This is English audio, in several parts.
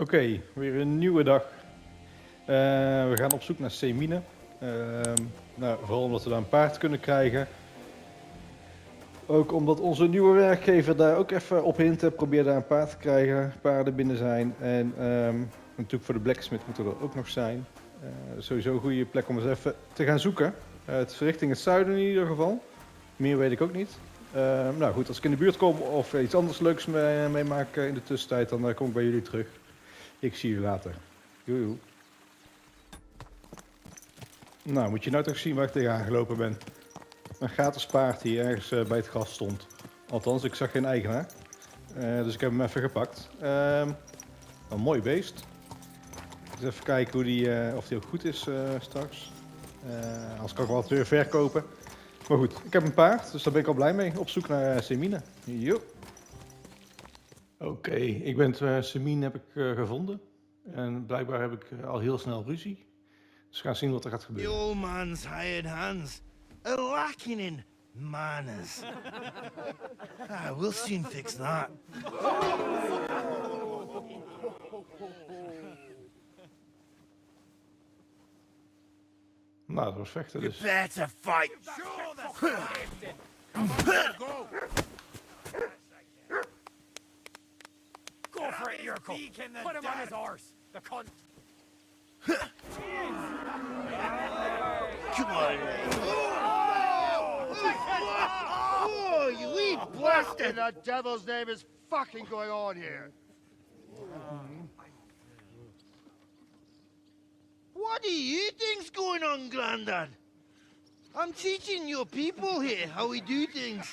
Oké, weer een nieuwe dag. We gaan op zoek naar semine. Nou, vooral omdat we daar een paard kunnen krijgen. Ook omdat onze nieuwe werkgever daar ook even op hint probeert daar een paard te krijgen. Paarden binnen zijn. En natuurlijk voor de blacksmith moeten er ook nog zijn. Sowieso een goede plek om eens even te gaan zoeken. Het is richting het zuiden in ieder geval. Meer weet ik ook niet. Nou goed, als ik in de buurt kom of iets anders leuks meemaak in de tussentijd, dan kom ik bij jullie terug. Ik zie jullie later. Joejoe. Nou, moet je nou toch zien waar ik tegenaan gelopen ben. Een gratis paard die ergens bij het gras stond. Althans, ik zag geen eigenaar. Dus ik heb hem even gepakt. Een mooi beest. Dus even kijken hoe of die ook goed is straks. Anders kan ik wel wat weer verkopen. Maar goed, ik heb een paard, dus daar ben ik al blij mee. Op zoek naar semine. Oké, ik ben semine heb ik gevonden. En blijkbaar heb ik al heel snel ruzie. Dus we gaan zien wat er gaat gebeuren. The old man's hired hands are lacking in manners. We'll soon fix that. Nou, dat was vechten dus. You better fight. Go for it, Yurko. Put him on his horse. The cunt. Come on. Oh, you wee blasted! What in the devil's name is fucking going on here? What do you think's going on, Grandad? I'm teaching your people here how we do things.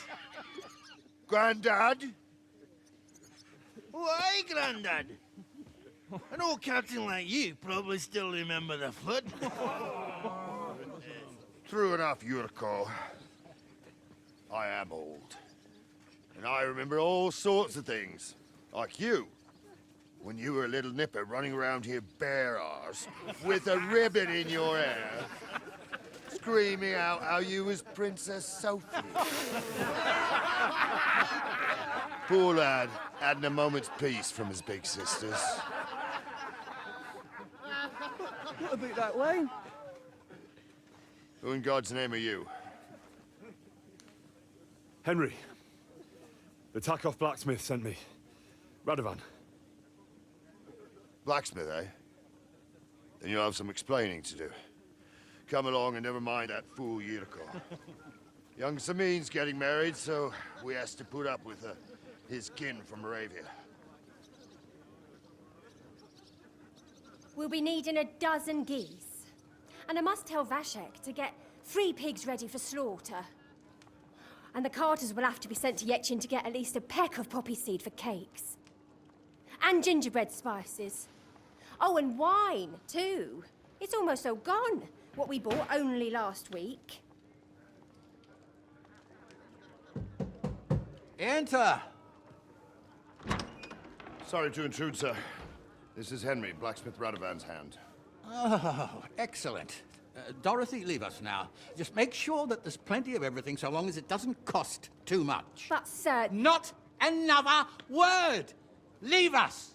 Granddad? Why, Grandad? An old captain like you probably still remember the flood. True enough, Yurko. I am old. And I remember all sorts of things. Like you. When you were a little nipper running around here bare arse, with a ribbon in your hair, screaming out how you was Princess Sophie. Poor lad, hadn't a moment's peace from his big sisters. What about that line? Who in God's name are you? Henry. The Takoff blacksmith sent me. Radovan. Blacksmith, eh? Then you'll have some explaining to do. Come along and never mind that fool Yurko. Young Samin's getting married, so we has to put up with his kin from Moravia. We'll be needing a dozen geese. And I must tell Vashek to get 3 pigs ready for slaughter. And the carters will have to be sent to Yetchin to get at least a peck of poppy seed for cakes. And gingerbread spices. Oh, and wine, too. It's almost all gone, what we bought only last week. Enter. Sorry to intrude, sir. This is Henry, blacksmith Radovan's hand. Oh, excellent. Dorothy, leave us now. Just make sure that there's plenty of everything so long as it doesn't cost too much. But, sir... Not another word! Leave us!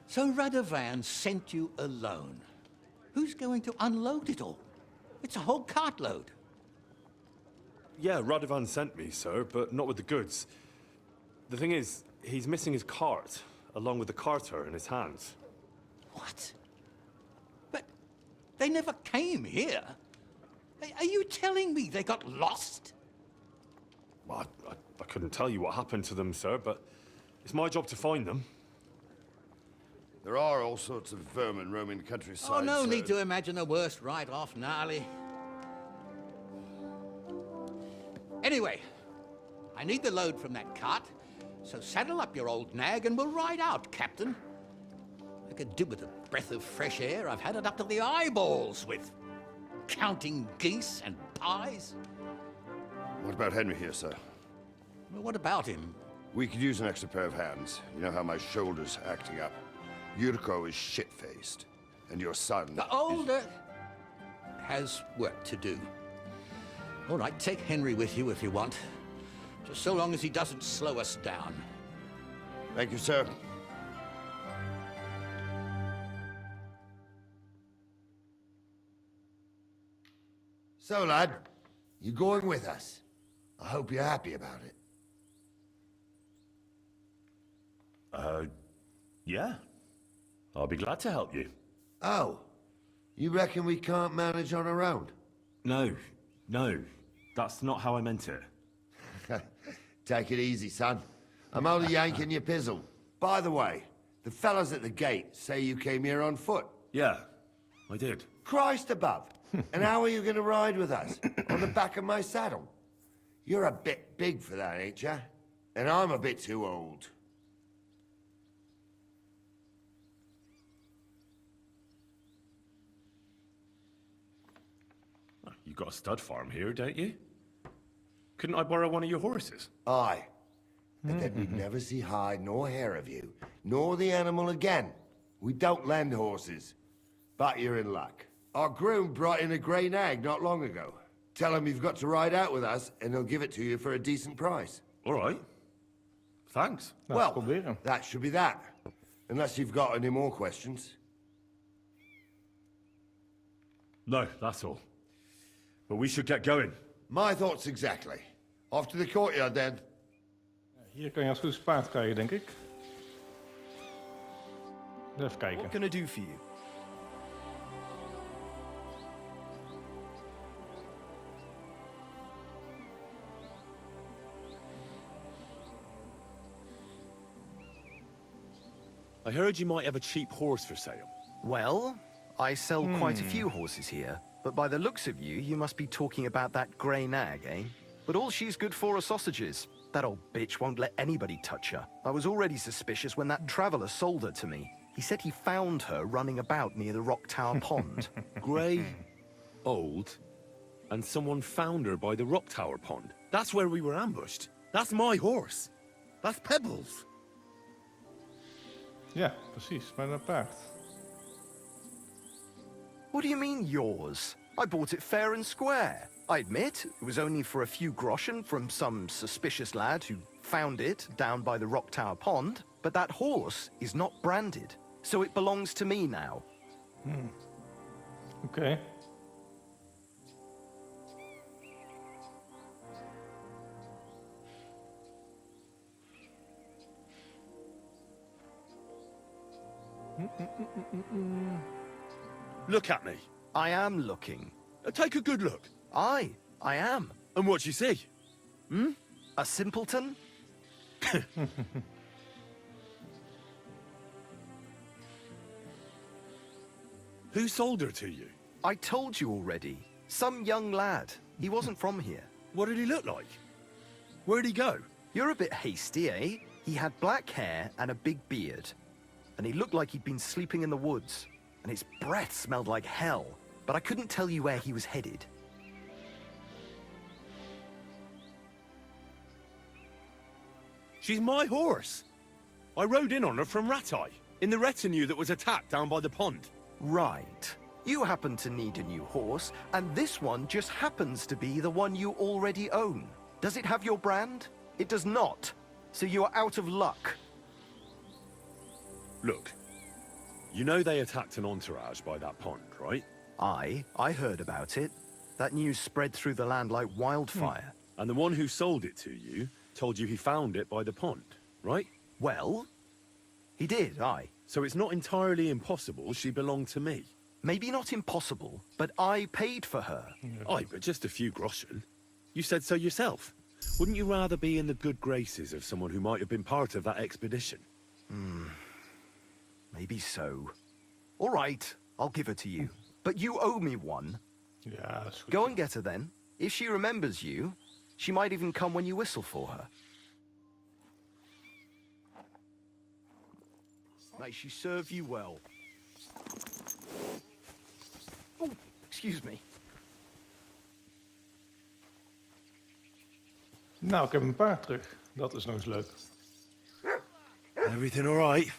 So Radovan sent you alone. Who's going to unload it all? It's a whole cartload. Yeah, Radovan sent me, sir, but not with the goods. The thing is, he's missing his cart, along with the carter in his hands. What? But they never came here. Are you telling me they got lost? Well, I couldn't tell you what happened to them, sir, but it's my job to find them. There are all sorts of vermin roaming the countryside. Oh, no sir. need to imagine the worst right off, gnarly. Anyway, I need the load from that cart, so saddle up your old nag and we'll ride out, Captain. I could do with a breath of fresh air. I've had it up to the eyeballs with counting geese and pies. What about Henry here, sir? Well, what about him? We could use an extra pair of hands. You know how my shoulder's acting up. Yurko is shit-faced, and your son The older has work to do. All right, take Henry with you if you want. Just so long as he doesn't slow us down. Thank you, sir. So, lad, you going with us? I hope you're happy about it. Yeah. I'll be glad to help you. Oh, you reckon we can't manage on our own? No, that's not how I meant it. Take it easy, son. I'm only yanking your pizzle. By the way, the fellas at the gate say you came here on foot. Yeah, I did. Christ above. And how are you going to ride with us? On the back of my saddle? You're a bit big for that, ain't ya? And I'm a bit too old. You got a stud farm here, don't you? Couldn't I borrow one of your horses? Aye. And then we'd never see hide nor hair of you, nor the animal again. We don't lend horses. But you're in luck. Our groom brought in a grey nag not long ago. Tell him you've got to ride out with us, and he'll give it to you for a decent price. All right. Thanks. Well, proberen. that should be that. Unless you've got any more questions. No, that's all. But we should get going. My thoughts exactly. Off to the courtyard then. Hier kan je als goed paard krijgen, denk ik. Even kijken. What can I do for you? I heard you might have a cheap horse for sale. Well, I sell quite a few horses here, but by the looks of you, you must be talking about that grey nag, eh? But all she's good for are sausages. That old bitch won't let anybody touch her. I was already suspicious when that traveller sold her to me. He said he found her running about near the Rock Tower Pond. Grey, old, and someone found her by the Rock Tower Pond. That's where we were ambushed. That's my horse. That's Pebbles. Ja, precies. Mijn paard. What do you mean, yours? I bought it fair and square. I admit, it was only for a few groschen from some suspicious lad who found it down by the Rock Tower Pond, but that horse is not branded, so it belongs to me now. Oké. Look at me. I am looking. Take a good look. I am. And what you see? A simpleton? Who sold her to you? I told you already. Some young lad. He wasn't from here. What did he look like? Where'd he go? You're a bit hasty, eh? He had black hair and a big beard. And he looked like he'd been sleeping in the woods. And his breath smelled like hell. But I couldn't tell you where he was headed. She's my horse. I rode in on her from Ratai, in the retinue that was attacked down by the pond. Right. You happen to need a new horse, and this one just happens to be the one you already own. Does it have your brand? It does not. So you are out of luck. Look, you know they attacked an entourage by that pond, right? I heard about it. That news spread through the land like wildfire. And the one who sold it to you told you he found it by the pond, right? Well, he did, aye. So it's not entirely impossible she belonged to me. Maybe not impossible, but I paid for her. Aye, but just a few groschen. You said so yourself. Wouldn't you rather be in the good graces of someone who might have been part of that expedition? Maybe so. All right, I'll give her to you. But you owe me one. Ja, dat is goed. Go and get her then. If she remembers you, she might even come when you whistle for her. May she serve you well. Oh, excuse me. Nou, ik heb mijn paard terug. Dat is nog eens leuk. Everything all right?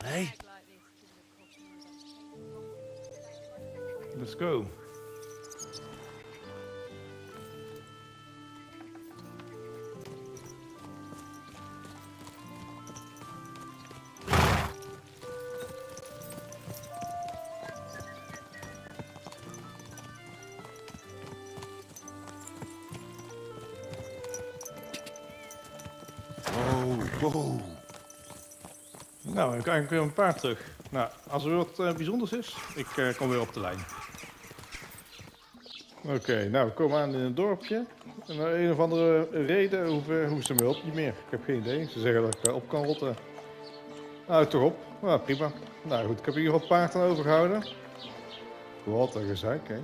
Hey? Let's go. Whoa. Nou, ik krijg weer een paard terug. Nou, als er wat bijzonders is, ik kom weer op de lijn. Oké, nou, we komen aan in een dorpje. En om een of andere reden hoeven ze me hulp niet meer. Ik heb geen idee. Ze zeggen dat ik op kan rotten. Nou, toch op. Nou, prima. Nou goed, ik heb hier wat paard aan overgehouden. Wat een gezeik, hè.